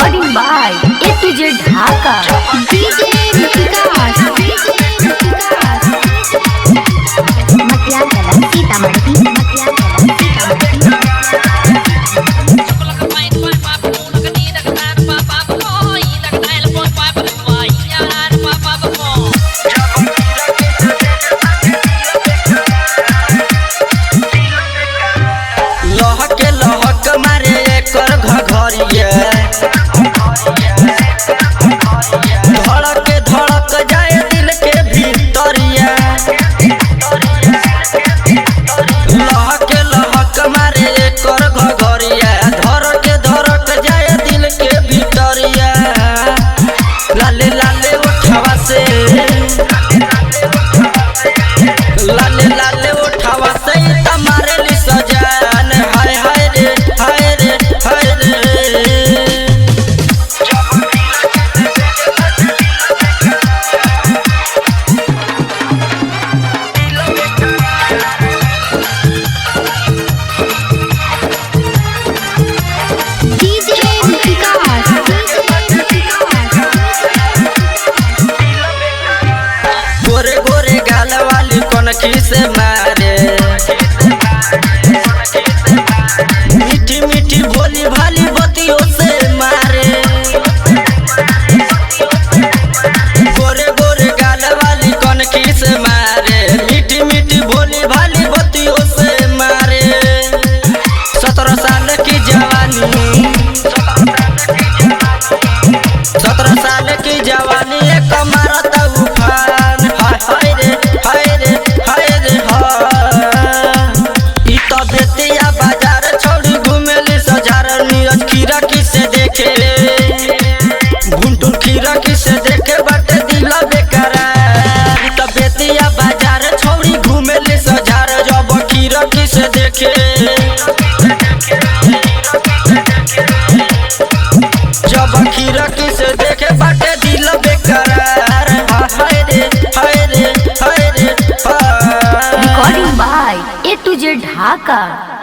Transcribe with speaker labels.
Speaker 1: Recording by A to Z Dhaka. DJ Vikas. Matiyan Kala Sitamarhi.
Speaker 2: लहक मारे एकर घघरिया धड़क धड़क जाए दिल के भीतरिया। लहक मारे एकर घघरिया धड़क धड़क जाए दिल के भीतरिया। लाले लाले उठावा से लाले लाले उठावा से तमारे ली सजान। हाय हाय रे हाय रे हाय रे।
Speaker 1: DJ Vikas.
Speaker 2: गोरे गोरे गाल वाली कनखी से मारे मीठी मीठी भोली भाली बतियों से मारे। गोरे गोरे गाल वाली कनखी से मारे मीठी मीठी भोली भाली बतियों से मारे। 17 साल की जवानी 17 साल की जवानी एक मारता उफान। हाय रे हाय रे हाय रे ई तो बेतिया बाजार छोड़ी घूमेली सजार। नीरज खीरा किसे देखे घुंटुन खीरा किसे देखे बाटे दिल बेकरार। ई तो बेतिया बाजार छोड़ी घूमेली सजार। जब खीरा किसे देखे जब खीरा किसे देखे बाटे दिल बेकरार। हाय रे हाय रे हाय रे।
Speaker 1: Recording by A to Z Dhaka.